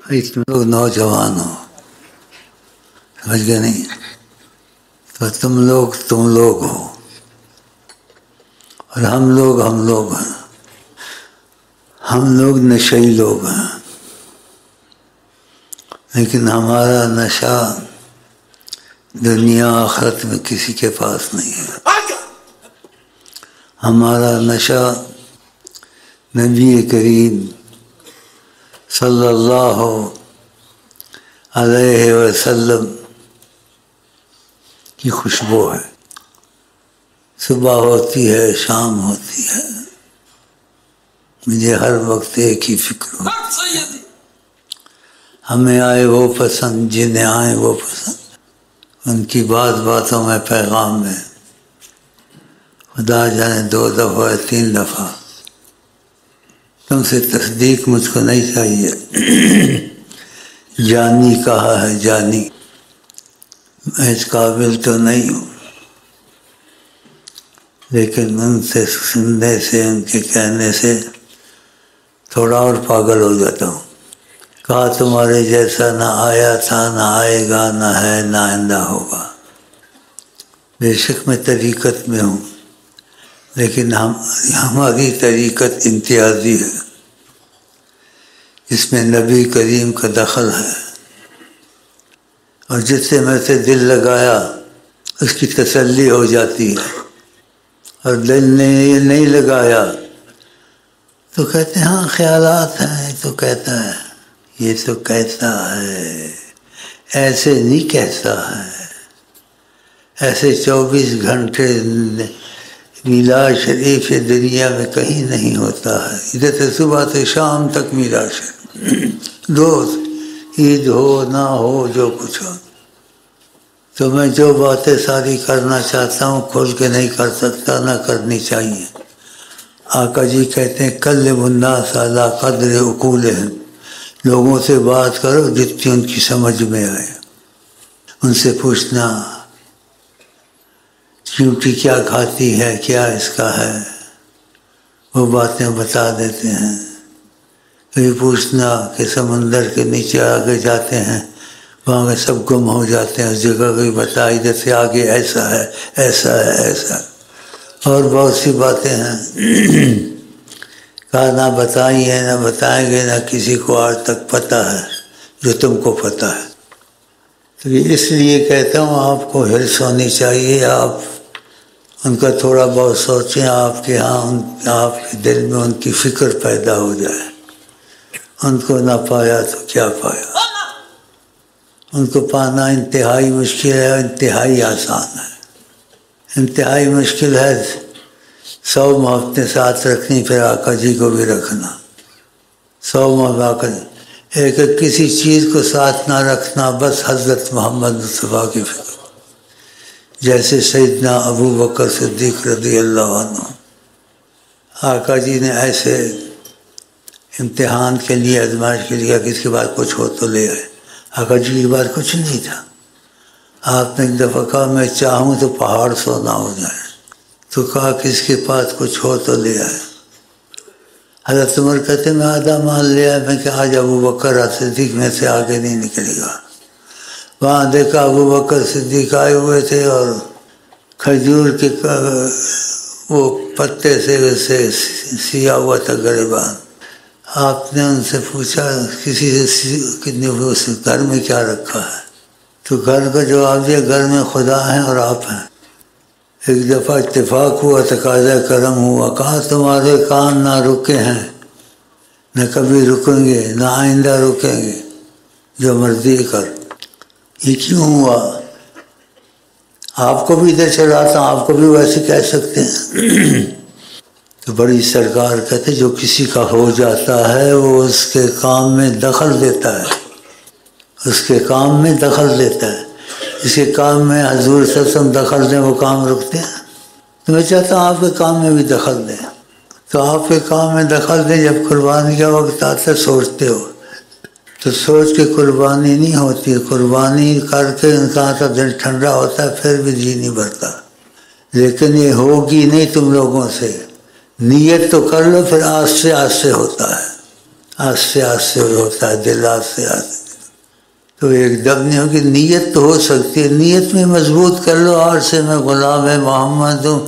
تم لوگ نوجوان ہو، سمجھ گئے نہیں؟ تو تم لوگ ہو اور ہم لوگ ہیں، ہم لوگ نشئی لوگ ہیں، لیکن ہمارا نشہ دنیا آخرت میں کسی کے پاس نہیں ہے۔ ہمارا نشہ نبی کریم صلی اللہ علیہ وسلم کی خوشبو ہے۔ صبح ہوتی ہے، شام ہوتی ہے، مجھے ہر وقت ایک ہی فکر ہوتی ہے، ہمیں آئے وہ پسند، جنہیں آئے وہ پسند، ان کی باتوں میں پیغام میں خدا جانے 2 دفعہ 3 دفعہ تم سے تصدیق مجھ کو نہیں چاہیے۔ جانی کہا ہے، جانی، میں اس قابل تو نہیں ہوں، لیکن ان سے سننے سے، ان کے کہنے سے تھوڑا اور پاگل ہو جاتا ہوں۔ کہا تمہارے جیسا نہ آیا تھا، نہ آئے گا، نہ ہے، نہ آئندہ ہوگا۔ بے شک میں طریقت میں ہوں، لیکن ہماری طریقت امتیازی ہے، اس میں نبی کریم کا دخل ہے، اور جس سے میں سے دل لگایا اس کی تسلی ہو جاتی ہے، اور دل نے نہیں لگایا تو کہتے ہیں ہاں خیالات ہیں، تو کہتا ہے یہ تو کہتا ہے، ایسے نہیں کہتا ہے، ایسے 24 گھنٹے میلاد شریف دنیا میں کہیں نہیں ہوتا ہے۔ ادھر سے صبح سے شام تک میلاد شریف، روز عید ہو نہ ہو، جو کچھ ہو۔ تو میں جو باتیں ساری کرنا چاہتا ہوں کھول کے نہیں کر سکتا، نہ کرنی چاہیے۔ آقا جی کہتے ہیں کلم الناس علی قدر عقولہم، لوگوں سے بات کرو جتنی ان کی سمجھ میں آئے۔ ان سے پوچھنا چیونٹی کیا کھاتی ہے، کیا اس کا ہے، وہ باتیں بتا دیتے ہیں۔ پھر پوچھنا کہ سمندر کے نیچے آگے جاتے ہیں، وہاں میں سب گم ہو جاتے ہیں، اس جگہ کو بتا، ادھر سے آگے ایسا ہے، ایسا ہے، ایسا ہے، اور بہت سی باتیں ہیں۔ کہا نہ بتائی ہے، نہ بتائیں گے، نہ کسی کو آج تک پتہ ہے جو تم کو پتہ ہے۔ تو اس لیے کہتا ہوں آپ کو حرص ہونی چاہیے، آپ ان کا تھوڑا بہت سوچیں، آپ کے ہاں آپ کے دل میں ان کی فکر پیدا ہو جائے۔ ان کو نہ پایا تو کیا پایا، ان کو پانا انتہائی مشکل ہے، انتہائی آسان ہے۔ انتہائی مشکل ہے 100 محبتیں ساتھ رکھنی، پھر آقا جی کو بھی رکھنا، 100 محبت، ایک کسی چیز کو ساتھ نہ رکھنا، بس حضرت محمد مصطفیٰ کی فکر، جیسے سیدنا ابو بکر صدیق رضی اللہ عنہ۔ آقا جی نے ایسے امتحان کے لیے، آزمائش کے لیے کس کے بعد کچھ ہو تو لے آئے۔ آقا جی کے بعد کچھ نہیں تھا۔ آپ نے ایک دفعہ کہا میں چاہوں تو پہاڑ سونا ہو جائے، تو کہا کس کے پاس کچھ ہو تو لے آئے۔ حضرت عمر کہتے میں آدھا مال لے آیا، میں کہ آج ابو بکر صدیق میں سے آگے نہیں نکلے گا۔ وہاں دیکھا ابو بکر صدیق آئے ہوئے تھے، اور کھجور کے وہ پتے سے سیا ہوا تھا گریبان۔ آپ نے ان سے پوچھا کسی سے کتنے گھر میں کیا رکھا ہے، تو گھر کا جواب دیا گھر میں خدا ہیں اور آپ ہیں۔ ایک دفعہ اتفاق ہوا، تقاضا کرم ہوا، کہا تمہارے کام نہ رکے ہیں، نہ کبھی رکیں گے، نہ آئندہ رکیں گے، جو مرضی کر۔ یہ کیوں ہوا؟ آپ کو بھی ادھر چلاتا ہوں، آپ کو بھی ویسے کہہ سکتے ہیں۔ تو بڑی سرکار کہتے جو کسی کا ہو جاتا ہے وہ اس کے کام میں دخل دیتا ہے، اس کے کام میں دخل دیتا ہے، اس کے کام میں حضور صلی اللہ علیہ وسلم دخل دیں، وہ کام رکتے ہیں۔ تو میں چاہتا ہوں آپ کے کام میں بھی دخل دیں، تو آپ کے کام میں دخل دیں۔ جب قربانی کا وقت آتا ہے سوچتے ہو، تو سوچ کے قربانی نہیں ہوتی، قربانی کر کے انسان کا دل ٹھنڈا ہوتا ہے، پھر بھی جی نہیں بھرتا۔ لیکن یہ ہوگی نہیں تم لوگوں سے، نیت تو کر لو، پھر آہستہ آہستہ ہوتا ہے۔ آہستہ آہستہ ہوتا ہے دل، آہستہ آہستہ، تو ایک دم نہیں ہوگی۔ نیت تو ہو سکتی ہے، نیت میں مضبوط کر لو، آج سے میں غلام محمد ہوں،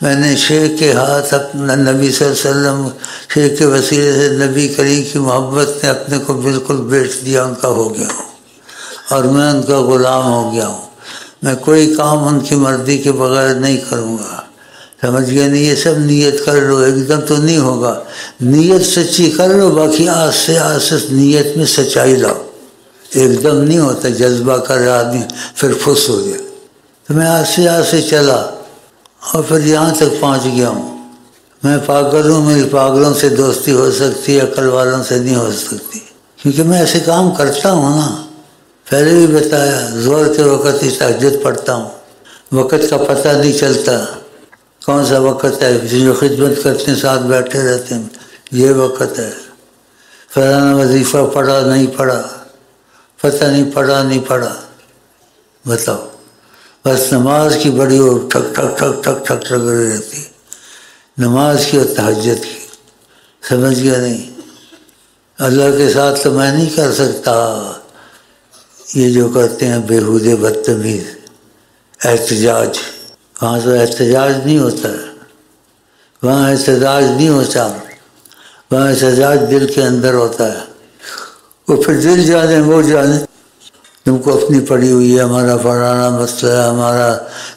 میں نے شیخ کے ہاتھ اپنا، نبی صلی اللہ علیہ وسلم شیخ کے وسیلے سے نبی کریم کی محبت نے اپنے کو بالکل بیچ دیا، ان کا ہو گیا ہوں اور میں ان کا غلام ہو گیا ہوں، میں کوئی کام ان کی مرضی کے بغیر نہیں کروں گا، سمجھ گئے نہیں؟ یہ سب نیت کر لو، ایک دم تو نہیں ہوگا، نیت سچی کر لو، باقی آہستہ آہستہ نیت میں سچائی لاؤ، ایک دم نہیں ہوتا، جذبہ کر آدمی پھر پھس ہو گیا۔ تو میں آہستہ آہستہ چلا اور پھر یہاں تک پہنچ گیا ہوں۔ میں پاگل ہوں، میری پاگلوں سے دوستی ہو سکتی ہے، عقل والوں سے نہیں ہو سکتی، کیونکہ میں ایسے کام کرتا ہوں نا، پہلے بھی بتایا، زور کے وقت ہی تہجد پڑھتا ہوں، وقت کا پتہ نہیں چلتا، کون سا وقت ہے، جو خدمت کرتے ہیں ساتھ بیٹھے رہتے ہیں، یہ وقت ہے، فلانا وظیفہ پڑھا نہیں پڑھا، پتہ نہیں پڑھا نہیں پڑھا، بتاؤ، بس نماز کی بڑی اور ٹھک ٹھک ٹھک ٹھک ٹھک لگ رہی رہتی، نماز کی اور تہجد کی، سمجھ گیا نہیں؟ اللہ کے ساتھ تو میں نہیں کر سکتا یہ جو کرتے ہیں بےہودے بدتمیز احتجاج، وہاں تو احتجاج نہیں ہوتا ہے، وہاں احتجاج نہیں ہوتا، وہاں احتجاج دل کے اندر ہوتا ہے، وہ پھر دل جانے وہ جانے، تم کو اپنی پڑی ہوئی ہے، ہمارا فلانا مسئلہ ہے، ہمارا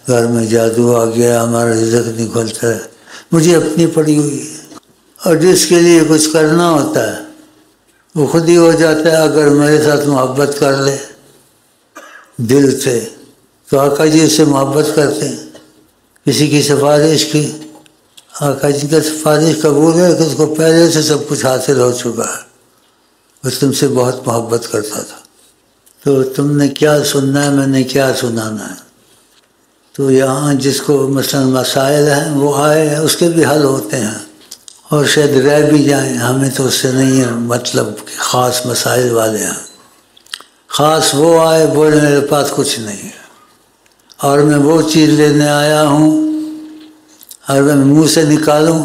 گھر میں جادو آ گیا، ہمارا رزق نہیں کھلتا ہے، مجھے اپنی پڑی ہوئی ہے، اور جس کے لیے کچھ کرنا ہوتا ہے وہ خود ہی ہو جاتا ہے، اگر میرے ساتھ محبت کر لے دل سے تو آقا جی اس سے محبت کرتے ہیں، کسی کی سفارش کی، آقا جی کا سفارش قبول ہے کہ اس کو پہلے سے سب کچھ حاصل ہو چکا ہے، بس تم سے بہت محبت کرتا تھا، تو تم نے کیا سننا ہے، میں نے کیا سنانا ہے، تو یہاں جس کو مثلا مسائل ہیں وہ آئے ہیں، اس کے بھی حل ہوتے ہیں، اور شاید رہ بھی جائیں، ہمیں تو اس سے نہیں ہے مطلب کہ خاص مسائل والے ہیں، خاص وہ آئے بولے میرے پاس کچھ نہیں ہے اور میں وہ چیز لینے آیا ہوں، اور میں منہ سے نکالوں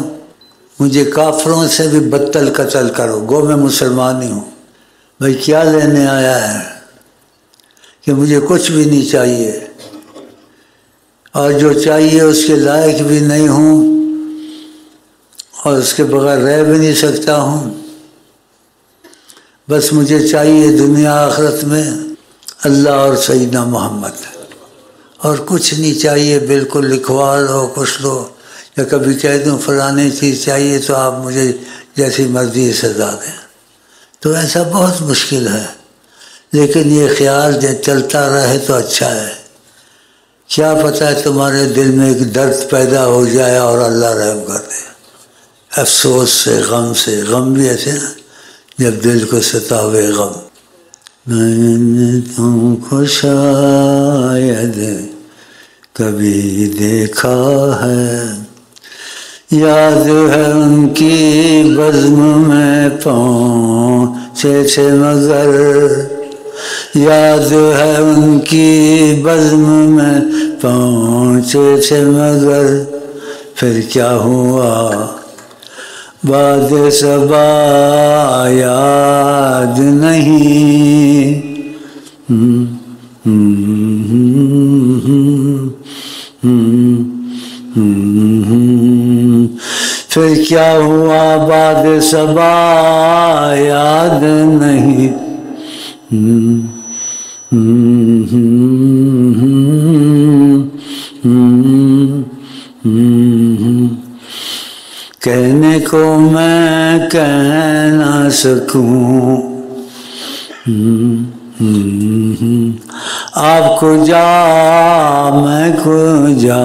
مجھے کافروں سے بھی بدتر قتل کرو، گو میں مسلمان ہی ہوں، بھائی کیا لینے آیا ہے کہ مجھے کچھ بھی نہیں چاہیے، اور جو چاہیے اس کے لائق بھی نہیں ہوں، اور اس کے بغیر رہ بھی نہیں سکتا ہوں، بس مجھے چاہیے دنیا آخرت میں اللہ اور سیدنا محمد، اور کچھ نہیں چاہیے، بالکل لکھوا لو کچھ لو، یا کبھی کہہ دوں فلانے چیز چاہیے تو آپ مجھے جیسی مرضی سزا دیں، تو ایسا بہت مشکل ہے، لیکن یہ خیال چلتا رہے تو اچھا ہے، کیا پتہ ہے تمہارے دل میں ایک درد پیدا ہو جائے اور اللہ رحم کر دے، افسوس سے، غم بھی ایسے نا جب دل کو ستاوے غم، میں نے تم کو شاید کبھی دیکھا ہے، یاد ہے ان کی بزم میں پہنچے تھے مگر، یاد ہے ان کی بزم میں پہنچے تھے مگر، پھر کیا ہوا باد صبا یاد نہیں، پھر کیا ہوا باد صبا یاد نہیں، کہنے کو میں کہہ نہ سکوں، آپ کو جا میں کو جا،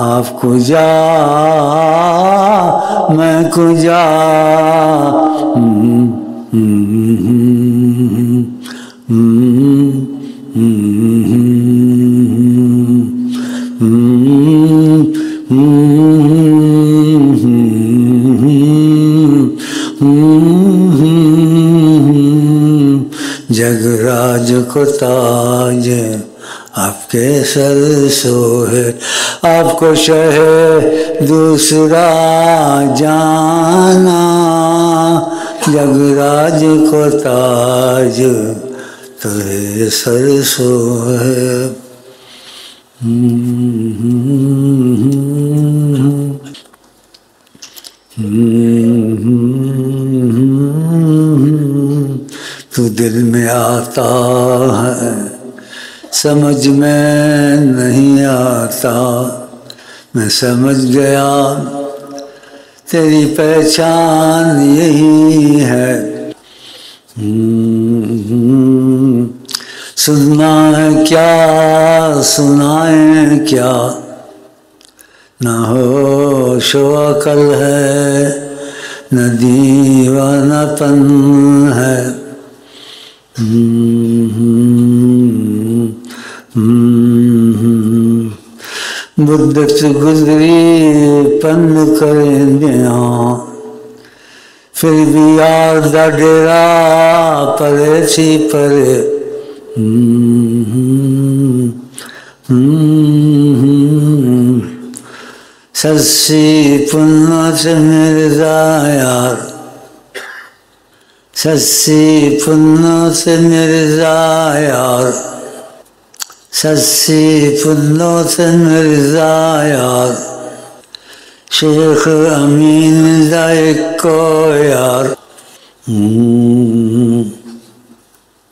آپ کو جا میں کو جا، جگراج کو تاج آپ کے سر سو ہے، آپ کو شہ دوسرا جانا، جگراج کو تاج تیرے سر سو ہے۔ تو دل میں آتا ہے سمجھ میں نہیں آتا، میں سمجھ گیا تیری پہچان یہی ہے۔ سننا ہے کیا سنائیں کیا، نہ ہوش و عقل ہے نہ دیوانہ پن ہے۔ مدت گزری پن کریں دیاں، پھر بھی یار دا ڈیرا پرے سی پرے۔ سسی پنت مرزا یار، سسی پنت مرزا یار، سسی پنت مرزا یار، شیخ امین ذائق کو یار۔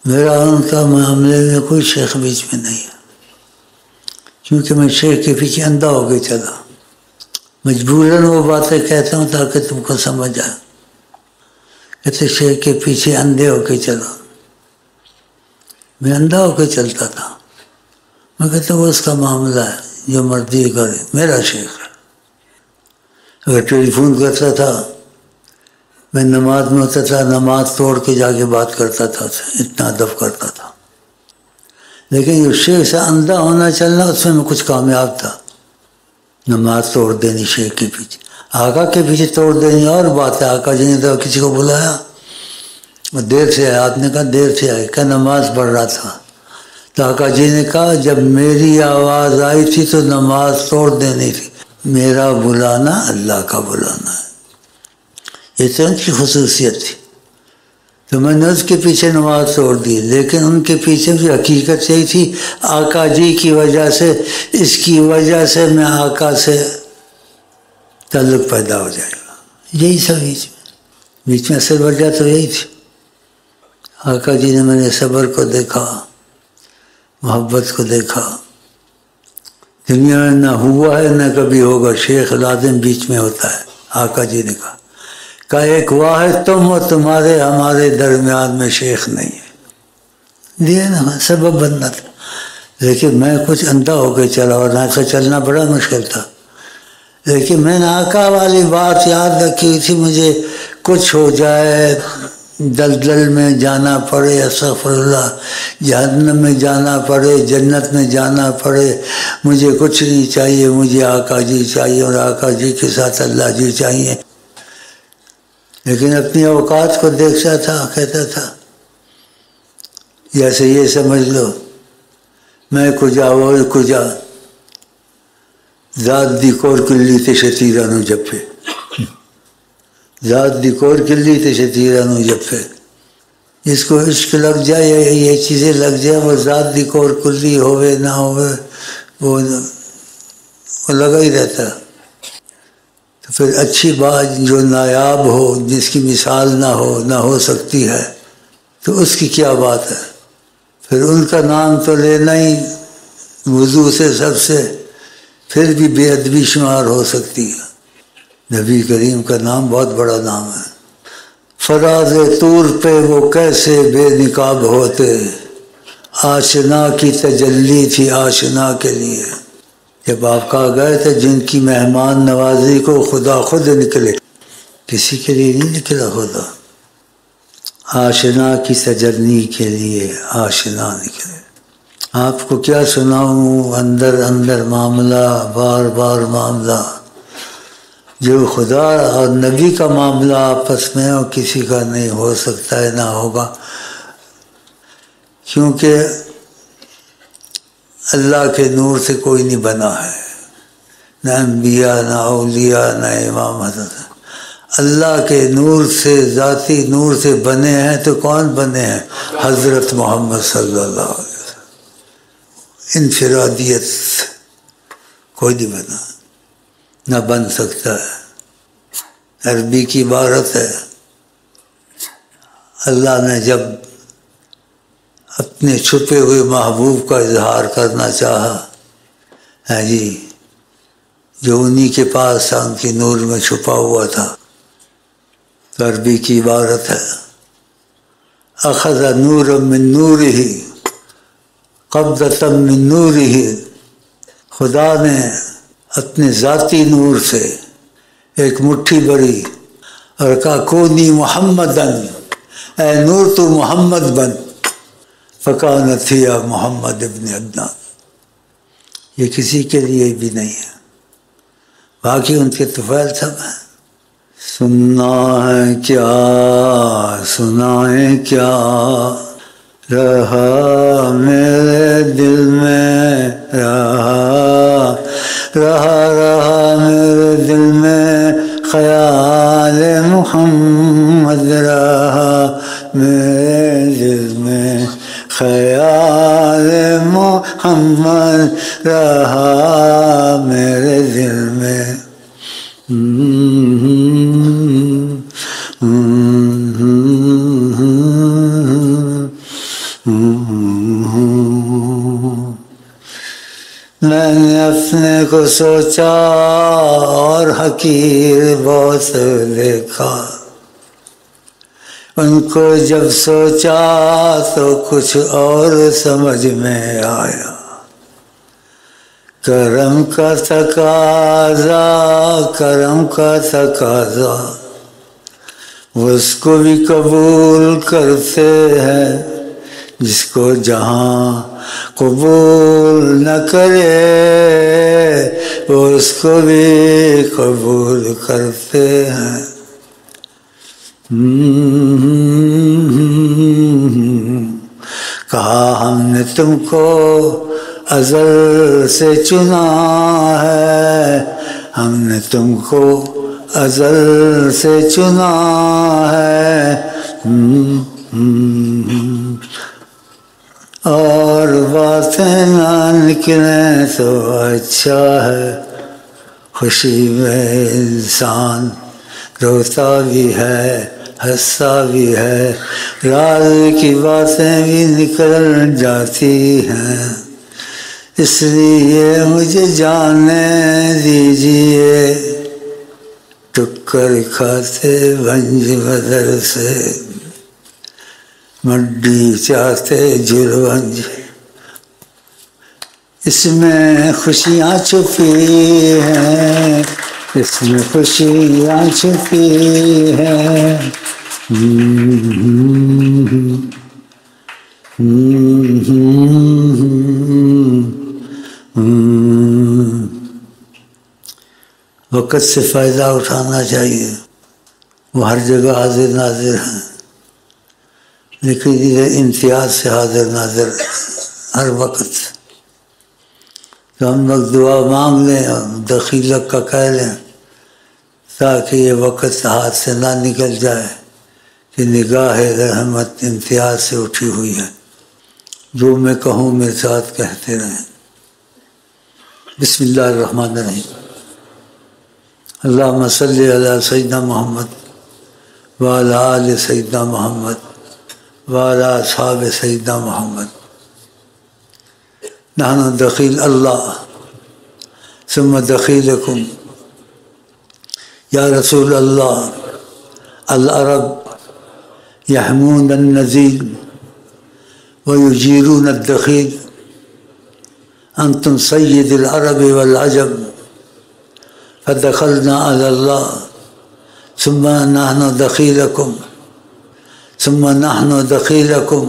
میرا ان کا معاملے میں کوئی شیخ بیچ میں نہیں ہے، کیونکہ میں شیخ کے پیچھے اندھا ہو کے چلا، مجبوراً وہ باتیں کہتا ہوں تاکہ تم کو سمجھ آئے۔ کہتے شیخ کے پیچھے اندھے ہو کے چلا، میں اندھا ہو کے چلتا تھا۔ میں کہتا ہوں وہ اس کا معاملہ ہے، جو مرضی کرے، میرا شیخ ہے۔ اگر ٹیلی فون کرتا تھا، میں نماز میں ہوتا تھا، نماز توڑ کے جا کے بات کرتا تھا، اتنا ادب کرتا تھا۔ لیکن جو شیخ سے اندھا ہونا چلنا، اس میں کچھ کامیاب تھا۔ نماز توڑ دینی شیخ کے پیچھے، آقا کے پیچھے توڑ دینی اور بات ہے۔ آقا جی نے تو کسی کو بلایا، دیر سے آیا، آپ نے کہا دیر سے آئے، کہ نماز پڑھ رہا تھا، تو آقا جی نے کہا جب میری آواز آئی تھی تو نماز توڑ دینی تھی، میرا بلانا اللہ کا بلانا ہے، یہ تو ان کی خصوصیت تھی۔ تو میں نے اس کے پیچھے نماز توڑ دی، لیکن ان کے پیچھے بھی حقیقت یہی تھی، آقا جی کی وجہ سے، اس کی وجہ سے میں آقا سے تعلق پیدا ہو جائے گا، یہی سب بیچ میں اصل وجہ تو یہی تھی۔ آقا جی نے میں نے صبر کو دیکھا، محبت کو دیکھا، دنیا میں نہ ہوا ہے نہ کبھی ہوگا، شیخ لازم بیچ میں ہوتا ہے۔ آقا جی نے کہا ایک واحد تم ہو، تمہارے ہمارے درمیان میں شیخ نہیں ہے، دیے نا سبب بننا تھا۔ لیکن میں کچھ اندھا ہو کے چلا، اور نہ تو چلنا بڑا مشکل تھا، لیکن میں نے آقا والی بات یاد رکھی تھی، مجھے کچھ ہو جائے، دلدل میں جانا پڑے، استغفر اللہ، جہنم میں جانا پڑے، جنت میں جانا پڑے، مجھے کچھ نہیں چاہیے، مجھے آقا جی چاہیے، اور آقا جی کے ساتھ اللہ جی چاہیے۔ لیکن اپنی اوقات کو دیکھتا تھا، کہتا تھا جیسے یہ سمجھ لو میں کجا وہ کجا، ذات دی کور کلی تے شتیرانو جپے، ذات دی کور کلی تے شتیرانو جپے۔ جس کو عشق لگ جائے، یہ چیزیں لگ جائے، وہ ذات دی کور کلی ہوئے نہ ہوئے، وہ لگا ہی رہتا۔ تو پھر اچھی بات جو نایاب ہو، جس کی مثال نہ ہو سکتی ہے، تو اس کی کیا بات ہے؟ پھر ان کا نام تو لینا ہی وضو سے سب سے، پھر بھی بے ادبی شمار ہو سکتی ہے۔ نبی کریم کا نام بہت بڑا نام ہے۔ فراز طور پہ وہ کیسے بے نقاب ہوتے، آشنا کی تجلی تھی آشنا کے لیے۔ جب آپ کہا گئے تھے جن کی مہمان نوازی کو خدا خود نکلے، کسی کے لیے نہیں نکلا خدا، آشنا کی تجلی کے لیے آشنا نکلے۔ آپ کو کیا سناؤں، اندر اندر معاملہ، بار بار معاملہ، جو خدا اور نبی کا معاملہ آپس میں اور کسی کا نہیں ہو سکتا ہے، نہ ہوگا۔ کیونکہ اللہ کے نور سے کوئی نہیں بنا ہے، نہ انبیاء، نہ اولیاء، نہ امام حضرت۔ اللہ کے نور سے، ذاتی نور سے بنے ہیں تو کون بنے ہیں؟ حضرت محمد صلی اللہ علیہ وسلم۔ انفرادیت کوئی نہیں بنا، نہ بن سکتا ہے۔ عربی کی عبارت ہے، اللہ نے جب اپنے چھپے ہوئے محبوب کا اظہار کرنا چاہا، ہے جی، جو انہی کے پاس تھا، ان کی نور میں چھپا ہوا تھا، تو عربی کی عبارت ہے اخذ نورا من نورہ قبضۃ من نورہ، خدا نے اپنے ذاتی نور سے ایک مٹھی بڑی اور کہا کونی محمدن، اے نور تو محمد بن، فکانت ہی محمد ابن عدنان۔ یہ کسی کے لیے بھی نہیں ہے، باقی ان کے طفیل سب ہیں۔ سننا ہے کیا سنائیں کیا، رہا میرے دل میں، رہا میرے دل میں خیال محمد، رہا میرے دل میں خیال محمد، رہا میرے دل میں۔ میں نے اپنے کو سوچا اور حقیر بہت دیکھا، ان کو جب سوچا تو کچھ اور سمجھ میں آیا، کرم کا تقاضا، کرم کا تقاضا، اس کو بھی قبول کرتے ہیں جس کو جہاں قبول نہ کرے، وہ اس کو بھی قبول کرتے ہیں۔ کہا ہم نے تم کو ازل سے چنا ہے، ہم نے تم کو ازل سے چنا ہے، اور باتیں نہ نکلیں تو اچھا ہے، خوشی میں انسان روتا بھی ہے، ہنستا بھی ہے، راز کی باتیں بھی نکل جاتی ہیں، اس لیے مجھے جانے دیجیے، ٹکر کھاتے بھنج بدر سے، مڈی چاہتے جلونج، اس میں خوشیاں چھپی ہیں، اس میں خوشیاں چھپی ہیں۔ وقت سے فائدہ اٹھانا چاہیے، وہ ہر جگہ حاضر ناظر ہیں، لیکن ادھر امتیاز سے حاضر ناظر ہر وقت۔ تو ہم لوگ دعا مانگ لیں اور دخیلت کا کہہ لیں، تاکہ یہ وقت ہاتھ سے نہ نکل جائے کہ نگاہ رحمت امتیاز سے اٹھی ہوئی ہے۔ جو میں کہوں میرے ساتھ کہتے رہیں۔ بسم اللہ الرحمن الرحیم۔ اللہم صلی علی سیدنا محمد وعلی آل سیدنا محمد وعلی اصحاب سیدنا محمد۔ نحن دخیل اللہ ثم دخیلکم یا رسول اللہ، العرب یحمون النزیل ویجیرون الدخیل، انتم سید العرب والعجم، فدخلنا علی اللہ ثم نحن دخیلکم ثم نحن دخیلکم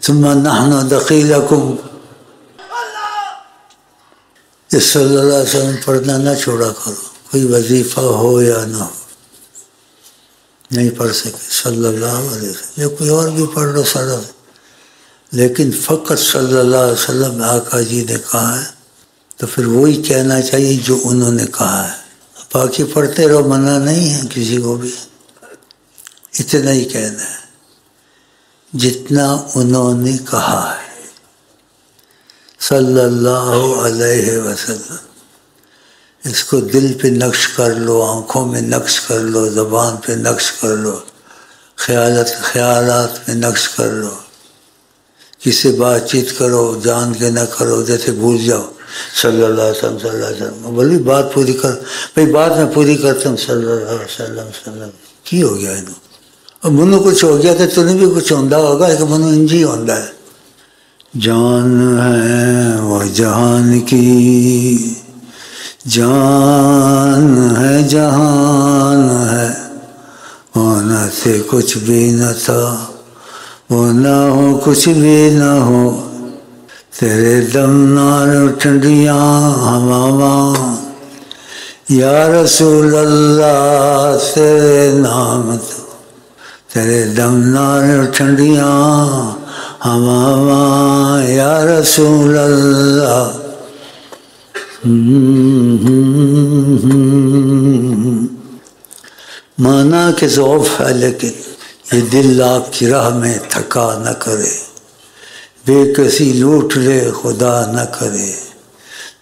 ثم نحن دخیلکم۔ اس صلی اللہ علیہ وسلم پڑھنا نہ چھوڑا کرو، کوئی وظیفہ ہو یا نہ ہو، نہیں پڑھ سکے صلی اللہ علیہ وسلم، یا کوئی اور بھی پڑھ لو سارا، لیکن فقط صلی اللہ علیہ وسلم آقا جی نے کہا ہے تو پھر وہی کہنا چاہیے جو انہوں نے کہا ہے. باقی پڑھتے رہو، منع نہیں ہے کسی کو بھی، اتنا ہی کہنا ہے جتنا انہوں نے کہا ہے صلی اللہ علیہ وسلم. اس کو دل پہ نقش کر لو، آنکھوں میں نقش کر لو، زبان پہ نقش کر لو، خیالات میں نقش کر لو. کسی بات چیت کرو جان کے نہ کرو، جیسے بھول جاؤ صلی اللہ علیہ وسلم صلی اللہ علیہ وسلم، بولی بات پوری کر، بھائی بات میں پوری کرتا ہوں صلی اللہ علیہ وسلم. کی ہو گیا انہوں؟ اور منو کچھ ہو گیا تو تمہیں بھی کچھ ہوندہ ہوگا کہ منو انجی ہوندہ ہے. جان ہے وہ جہان کی، جان ہے جہان ہے، ہونا سے کچھ بھی نہ تھا، وہ نہ ہو کچھ بھی نہ ہو، تیرے دم نار ٹھنڈیاں ہواواں، یا رسول اللہ تیرے نام تو، تیرے دم نار ٹھنڈیاں ہواواں، یا رسول اللہ. مانا کہ ضعف ہے لیکن یہ دل آپ کی راہ میں تھکا نہ کرے، بے کسی لوٹ لے خدا نہ کرے،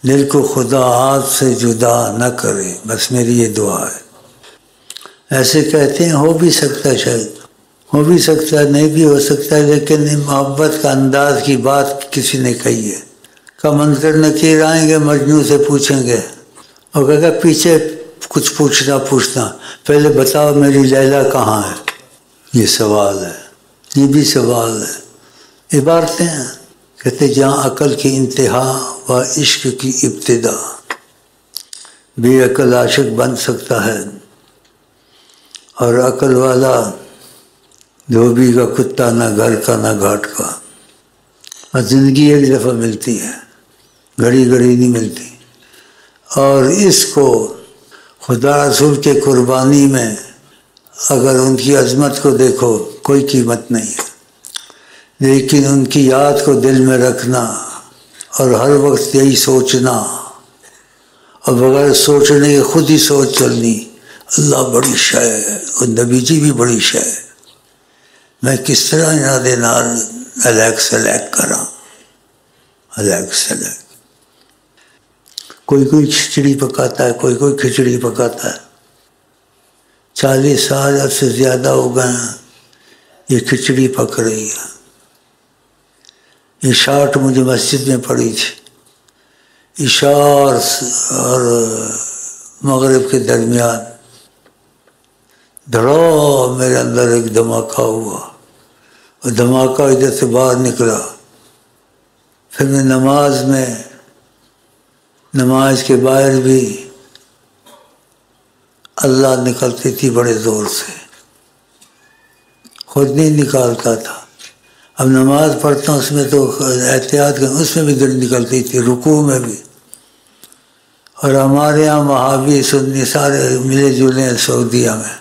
دل کو خدا آپ سے جدا نہ کرے. بس میری یہ دعا ہے. ایسے کہتے ہیں، ہو بھی سکتا ہے، شاید ہو بھی سکتا ہے، نہیں بھی ہو سکتا ہے، لیکن محبت کا انداز کی بات کسی نے کہی ہے. کا منظر نکیر آئیں گے، مجنوں سے پوچھیں گے اور کہے گا پیچھے کچھ پوچھنا، پہلے بتاؤ میری لیلا کہاں ہے. یہ سوال ہے، یہ بھی سوال ہے. عبارتیں ہیں، کہتے جہاں عقل کی انتہا و عشق کی ابتدا، بے عقل عاشق بن سکتا ہے اور عقل والا دھوبی کا کتا، نہ گھر کا نہ گھاٹ کا. اور زندگی ایک دفعہ ملتی ہے، گھڑی گھڑی نہیں ملتی. اور اس کو خدا رسول کے قربانی میں اگر ان کی عظمت کو دیکھو کوئی قیمت نہیں ہے، لیکن ان کی یاد کو دل میں رکھنا اور ہر وقت یہی سوچنا اور بغیر سوچنے کے خود ہی سوچ چلنی، اللہ بڑی شے ہے اور نبی جی بھی بڑی شے ہے. میں کس طرح یاد نال الیک سلیک کراں، الیک سلیک. کوئی کھچڑی پکاتا ہے، کوئی کھچڑی پکاتا ہے. 40 سال سے زیادہ ہو گئے ہیں یہ کھچڑی پک رہی ہے. یہ شاٹ مجھے مسجد میں پڑی تھی، عشاء اور مغرب کے درمیان دھڑا میرے اندر ایک دھماکہ ہوا اور دھماکہ ادھر سے باہر نکلا. پھر میں نماز کے باہر بھی اللہ نکلتی تھی بڑے زور سے، خود نہیں نکالتا تھا. اب نماز پڑھتا ہوں اس میں تو احتیاط اس میں بھی دل نکلتی تھی، رکوع میں بھی. اور ہمارے یہاں وہابی سنی سارے ملے جلے ہیں سعودیہ میں،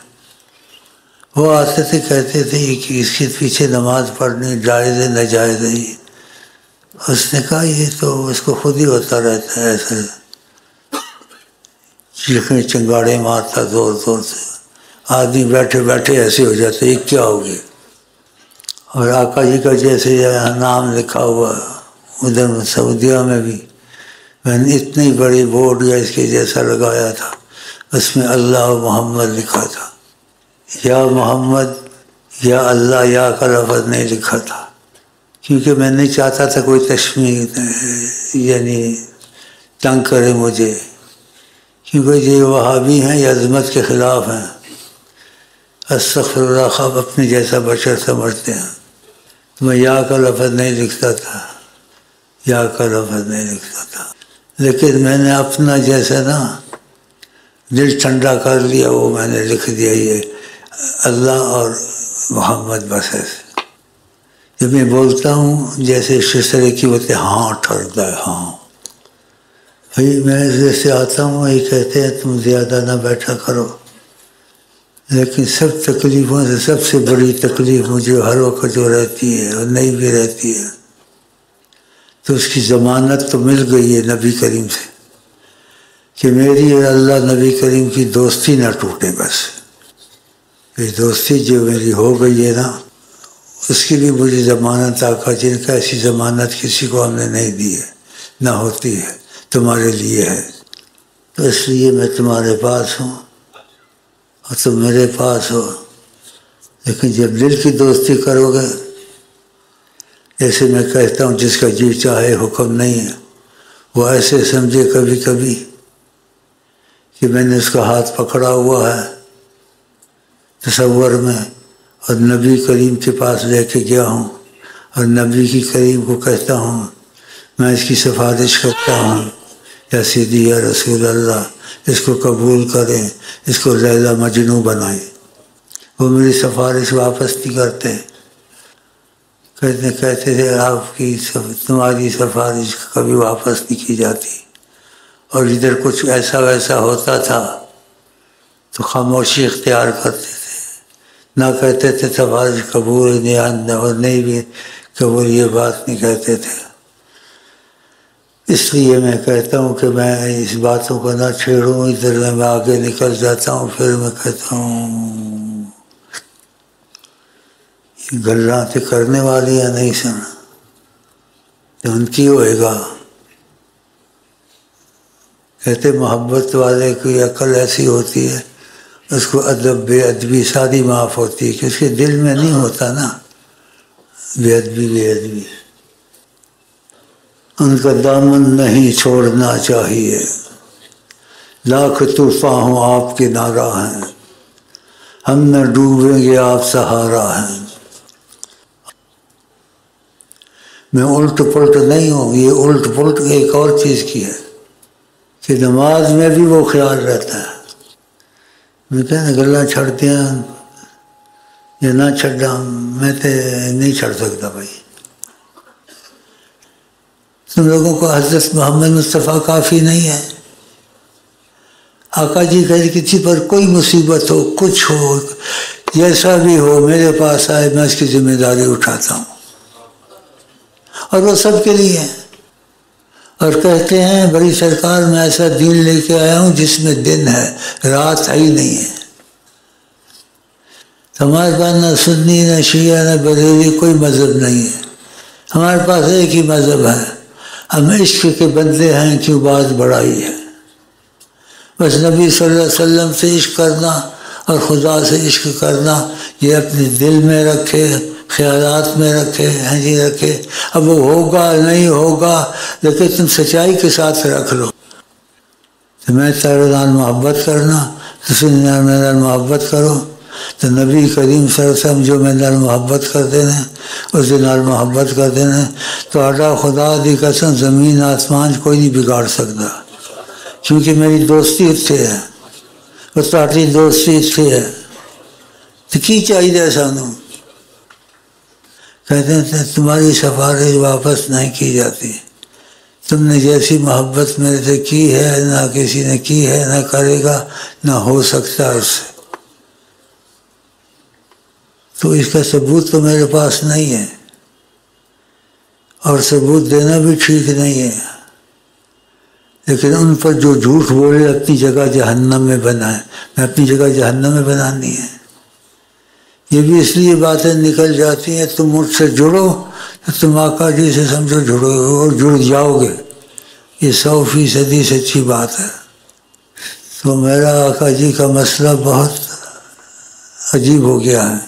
وہ آتے تھے کہتے تھے کہ اس کے پیچھے نماز پڑھنی جائز ہے ناجائز ہے. اس نے کہا یہ تو اس کو خود ہی ہوتا رہتا ہے، ایسے چیخیں چنگاڑے مارتا زور زور سے، آدمی بیٹھے بیٹھے ایسے ہو جاتے یہ کیا ہو گیا. اور آقا جی کا جیسے نام لکھا ہوا ادھر سعودیہ میں بھی، میں نے اتنی بڑی بورڈ یا اس کے جیسا لگایا تھا، اس میں اللہ محمد لکھا تھا. یا محمد یا اللہ یا کا لفظ نہیں لکھا تھا، کیونکہ میں نہیں چاہتا تھا کوئی تشمیت یعنی تنگ کرے مجھے، کیونکہ یہ وہابی ہیں یہ عظمت کے خلاف ہیں. استغفر اللہ، خواب اپنے جیسا بشر سمجھتے ہیں. میں یا کا لفظ نہیں لکھتا تھا، یا کا لفظ نہیں لکھتا تھا، لیکن میں نے اپنا جیسا نا دل ٹھنڈا کر لیا، وہ میں نے لکھ دیا یہ اللہ اور محمد. بس ایسے جب میں بولتا ہوں جیسے شسرے کی ہوتے ہاں ٹھہرتا ہے. ہاں بھائی میں جیسے آتا ہوں یہ کہتے ہیں تم زیادہ نہ بیٹھا کرو، لیکن سب تکلیفوں سے سب سے بڑی تکلیف مجھے ہر وقت جو رہتی ہے اور نہیں بھی رہتی ہے تو اس کی ضمانت تو مل گئی ہے نبی کریم سے کہ میری اور اللہ نبی کریم کی دوستی نہ ٹوٹے. بس یہ دوستی جو میری ہو گئی ہے نا، اس کی بھی مجھے ضمانت آقا جی نے کہا ایسی ضمانت کسی کو ہم نے نہیں دی ہے، نہ ہوتی ہے، تمہارے لیے ہے. تو اس لیے میں تمہارے پاس ہوں اور تم میرے پاس ہو. لیکن جب دل کی دوستی کرو گے، جیسے میں کہتا ہوں جس کا جی چاہے حکم نہیں ہے، وہ ایسے سمجھے کبھی کبھی کہ میں نے اس کا ہاتھ پکڑا ہوا ہے تصور میں، اور نبی کریم کے پاس لے کے گیا ہوں اور نبی کی کریم کو کہتا ہوں میں اس کی سفارش کرتا ہوں، یا سیدھی یا رسول اللہ اس کو قبول کریں، اس کو لیلا مجنوں بنائیں. وہ میری سفارش واپس نہیں کرتے، کہتے تھے آپ کی تمہاری سفارش کبھی واپس نہیں کی جاتی. اور ادھر کچھ ایسا ویسا ہوتا تھا تو خاموشی اختیار کرتے تھے، نہ کہتے تھے سفارش قبول نہیں، اور نہیں بھی قبول، یہ بات نہیں کہتے تھے. اس لیے میں کہتا ہوں کہ میں اس باتوں کو نہ چھیڑوں، ادھر میں آگے نکل جاتا ہوں. پھر میں کہتا ہوں یہ گلاں تو کرنے والی یا نہیں سن، تو ان کی ہوئے گا. کہتے محبت والے کی عقل ایسی ہوتی ہے اس کو ادب بے ادبی ساری معاف ہوتی ہے، کہ اس کے دل میں نہیں ہوتا نا بے ادبی. ان کا دامن نہیں چھوڑنا چاہیے، لاکھ طوفان ہوں آپ کے ناراں ہیں، ہم نہ ڈوبیں گے آپ سہارا ہیں. میں الٹ پلٹ نہیں ہوں، یہ الٹ پلٹ ایک اور چیز کی ہے کہ نماز میں بھی وہ خیال رہتا ہے. میں کہنا گلا چھڑ دیا یا نہ چھڈا، میں تو نہیں چھڑ سکتا بھائی. تم لوگوں کو حضرت محمد مصطفیٰ کافی نہیں ہے؟ آقا جی کہتے کسی پر کوئی مصیبت ہو، کچھ ہو، جیسا بھی ہو، میرے پاس آئے، میں اس کی ذمہ داری اٹھاتا ہوں، اور وہ سب کے لیے. اور کہتے ہیں بڑی سرکار میں ایسا دین لے کے آیا ہوں جس میں دن ہے، رات ہی نہیں ہے. ہمارے پاس نہ سنی نہ شیعہ نہ بریلوی کوئی مذہب نہیں ہے، ہمارے پاس ایک ہی مذہب ہے. ہم عشق کے بندے ہیں، کیوں بات بڑائی ہے. بس نبی صلی اللہ علیہ وسلم سے عشق کرنا اور خدا سے عشق کرنا، یہ اپنے دل میں رکھے، خیالات میں رکھے، رکھے. اب وہ ہوگا نہیں ہوگا، لیکن تم سچائی کے ساتھ رکھ لو. تو میں تیرے نال محبت کرنا، تو میرے نال محبت کرو. تو نبی کریم صلی اللہ علیہ وسلم جو میرے نال محبت کرتے ہیں اس نال محبت کرتے ہیں. تو آڈا خدا دی قسم زمین آسمان کوئی نہیں بگاڑ سکتا، کیونکہ میری دوستی اتنے ہے اور تاری دوستی اتنے ہے. تو کی چاہیے سانوں؟ کہتے ہیں تمہاری سفارش واپس نہیں کی جاتی، تم نے جیسی محبت میرے سے کی ہے نہ کسی نے کی ہے، نہ کرے گا، نہ ہو سکتا اس سے. تو اس کا ثبوت تو میرے پاس نہیں ہے، اور ثبوت دینا بھی ٹھیک نہیں ہے. لیکن ان پر جو جھوٹ بولے اپنی جگہ جہنم میں بنائے، میں اپنی جگہ جہنم میں بنانی ہے. یہ بھی اس لیے باتیں نکل جاتی ہیں تم مجھ سے جڑو تو تم آقا جی سے سمجھو جڑو اور جڑ جاؤ گے، یہ 100% سچی بات ہے. تو میرا آقا جی کا مسئلہ بہت عجیب ہو گیا ہے.